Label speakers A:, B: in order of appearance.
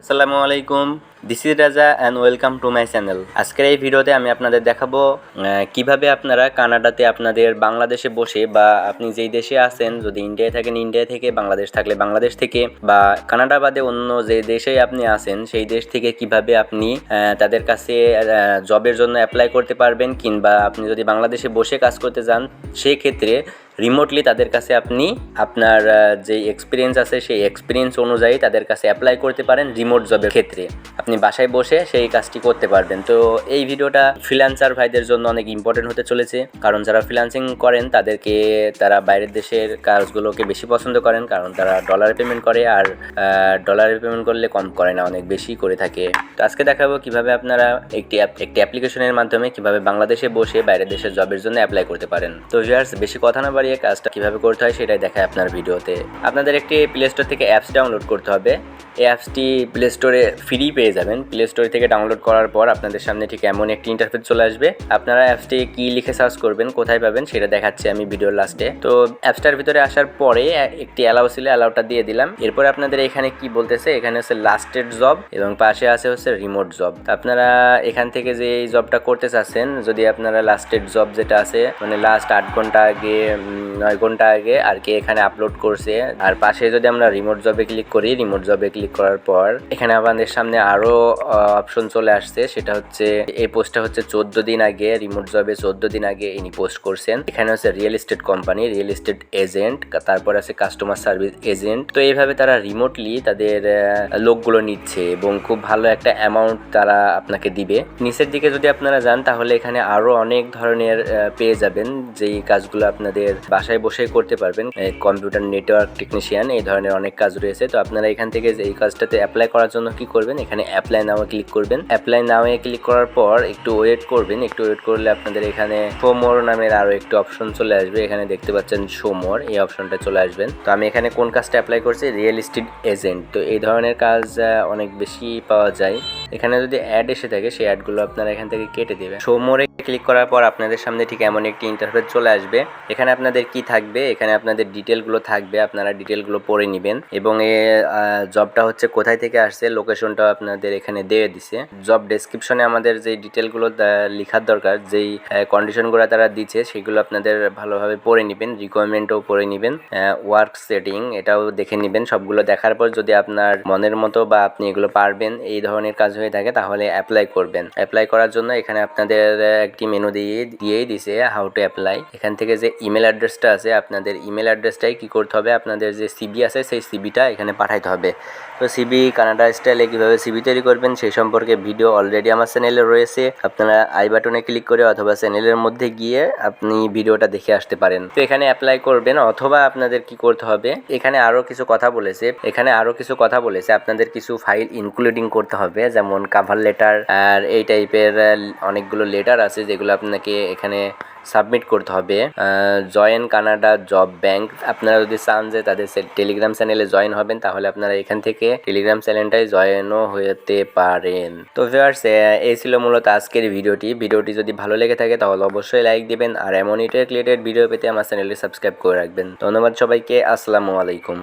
A: আসসালামু আলাইকুম, this is রাজা and welcome to my channel. আজকের এই ভিডিওতে আমি আপনাদের দেখাবো কিভাবে আপনারা কানাডাতে আপনাদের বাংলাদেশে বসে বা আপনি যেই দেশে আছেন, যদি ইন্ডিয়ায় থাকেন ইন্ডিয়া থেকে, বাংলাদেশ থাকলে বাংলাদেশ থেকে, বা কানাডা বাদে অন্য যে দেশে আপনি আছেন সেই দেশ থেকে কিভাবে আপনি তাদের কাছে জবের জন্য অ্যাপ্লাই করতে পারবেন, কিংবা আপনি যদি বাংলাদেশে বসে কাজ করতে চান সেই ক্ষেত্রে রিমোটলি তাদের কাছে আপনি আপনার যে এক্সপিরিয়েন্স আছে সেই এক্সপিরিয়েন্স অনুযায়ী তাদের কাছে অ্যাপ্লাই করতে পারেন রিমোট জবের ক্ষেত্রে। আপনি বাসায় বসে সেই কাজটি করতে পারবেন। তো এই ভিডিওটা ফ্রিল্যান্সার ভাইদের জন্য অনেক ইম্পর্টেন্ট হতে চলেছে, কারণ যারা ফ্রিল্যান্সিং করেন তারা বাইরের দেশের কাজগুলোকে বেশি পছন্দ করেন, কারণ তারা ডলারে পেমেন্ট করে, আর ডলারে পেমেন্ট করলে কম করে না, অনেক বেশি করে থাকে। তো আজকে দেখাবো কিভাবে আপনারা একটি অ্যাপ্লিকেশনের মাধ্যমে কিভাবে বাংলাদেশে বসে বাইরের দেশের জবের জন্য অ্যাপ্লাই করতে পারেন। তো ভিউয়ার্স, বেশি কথা না বাড়িয়ে কাজটা কিভাবে করতে হয় সেটাই দেখায় আপনার ভিডিওতে। আপনাদের একটি প্লে স্টোর থেকে অ্যাপস ডাউনলোড করতে হবে। এই অ্যাপসটি প্লে স্টোরে ফ্রি পেয়ে যাবেন। প্লে স্টোর থেকে ডাউনলোড করার পর আপনাদের সামনে ঠিক এমন একটি ইন্টারফেস চলে আসবে। আপনারা অ্যাপসটি কি লিখে সার্চ করবেন, কোথায় পাবেন সেটা দেখাচ্ছি আমি ভিডিওর লাস্টে। তো অ্যাপসটার ভিতরে আসার পরে একটি অ্যালাউ ছিল, অ্যালাউটা দিয়ে দিলাম। এরপরে আপনাদের এখানে কি বলতেছে, এখানে হচ্ছে লাস্টেড জব এবং পাশে আছে হচ্ছে রিমোট জব। আপনারা এখান থেকে যে এই জবটা করতে চাচ্ছেন, যদি আপনারা লাস্টেড জব যেটা আছে মানে লাস্ট 8 ঘন্টা আগে 9 ঘন্টা আগে আর কি এখানে আপলোড করছে, আর পাশে যদি আমরা রিমোট জবে ক্লিক করি, রিমোট জবে ক্লিক করার পর এখানে আমাদের সামনে আরো অপশন চলে আসছে। সেটা হচ্ছে এই পোস্টটা হচ্ছে 14 দিন আগে, রিমোট জবে 14 দিন আগে ইনি পোস্ট করছেন। এখানে হচ্ছে real estate company, real estate agent, তারপর আছে কাস্টমার সার্ভিস এজেন্ট। তো এইভাবে তারা রিমোটলি তাদের লোকগুলো নিচ্ছে এবং খুব ভালো একটা অ্যামাউন্ট তারা আপনাকে দিবে। নিচের দিকে যদি আপনারা যান তাহলে এখানে আরো অনেক ধরনের পেয়ে যাবেন, যেই কাজগুলো আপনাদের বাসায় বসে করতে পারবেন। কম্পিউটার নেটওয়ার্ক টেকনিশিয়ান, এই ধরনের অনেক কাজ রয়েছে। তো আপনারা এখান থেকে এই কাজটাতে অ্যাপ্লাই করার জন্য কি করবেন, এখানে অ্যাপ্লাই নাও ক্লিক করবেন। অ্যাপ্লাই নাও ক্লিক করার পর একটু ওয়েট করবেন। একটু ওয়েট করলে আপনাদের এখানে শো মোর নামের আরো একটু অপশন চলে আসবে। এখানে দেখতে পাচ্ছেন শো মোর, এই অপশনটা চলে আসবেন। তো আমি এখানে কোন কাজটা অ্যাপ্লাই করছি, রিয়েল এস্টেট এজেন্ট। তো এই ধরনের কাজ অনেক বেশি পাওয়া যায়। এখানে যদি অ্যাড এসে থাকে সেই অ্যাডগুলো আপনারা এখান থেকে কেটে দেবেন। শো মোরে ক্লিক করার পর আপনাদের সামনে ঠিক এমন একটি ইন্টারফেস চলে আসবে। এখানে আপনাদের কি থাকবে, এখানে আপনাদের ডিটেলগুলো থাকবে, আপনারা ডিটেলগুলো পড়ে নেবেন। এবং এই জবটা হচ্ছে কোথায় থেকে আসছে, লোকেশনটা আপনাদের এখানে দিয়ে দিছে। জব ডেসক্রিপশনে আমাদের যেই ডিটেলগুলো লেখার দরকার, যেই কন্ডিশনগুলো তারা দিচ্ছে সেগুলো আপনাদের ভালোভাবে পড়ে নেবেন। রিকোয়ারমেন্টও পড়ে নেবেন, ওয়ার্ক সেটিং এটাও দেখে নেবেন। সবগুলো দেখার পর যদি আপনার মনের মতো বা আপনি এগুলো পারবেন এই ধরনের কাজ হয়ে থাকে তাহলে অ্যাপ্লাই করবেন। অ্যাপ্লাই করার জন্য এখানে আপনাদের একটি মেনু দিয়েই দিছে হাউ টু অ্যাপ্লাই। এখান থেকে যে ইমেল অ্যাড্রেসটা আছে, আপনাদের ইমেল অ্যাড্রেসটাই কি করতে হবে, আপনাদের যে সিবি আছে সেই সিবিটা এখানে পাঠাইতে হবে। তো সিবি কানাডা স্টাইলে কীভাবে সিবি তৈরি করবেন সেই সম্পর্কে ভিডিও অলরেডি আমার চ্যানেলে রয়েছে। আপনারা আই বাটনে ক্লিক করে অথবা চ্যানেলের মধ্যে গিয়ে আপনি ভিডিওটা দেখে আসতে পারেন। তো এখানে অ্যাপ্লাই করবেন, অথবা আপনাদের কি করতে হবে, এখানে আরও কিছু কথা বলেছে। আপনাদের কিছু ফাইল ইনক্লুডিং করতে হবে, যেমন কাভার লেটার আর এই টাইপের অনেকগুলো লেটার আছে যেগুলো আপনাকে এখানে সাবমিট করতে হবে। জয়েন কানাডা জব ব্যাংক, আপনারা যদি চান যে তাদের টেলিগ্রাম চ্যানেলে জয়েন হবেন তাহলে আপনারা এখান থেকে টেলিগ্রাম চ্যানেলটায় জয়েনও হতে পারেন। তো ভিউয়ার্স, এই ছিল মূলত আজকের ভিডিওটি যদি ভালো লেগে থাকে তাহলে অবশ্যই লাইক দিবেন, আর এমন রিলেটেড ভিডিও পেতে আমার চ্যানেলটি সাবস্ক্রাইব করে রাখবেন। ধন্যবাদ সবাইকে, আসসালামু আলাইকুম।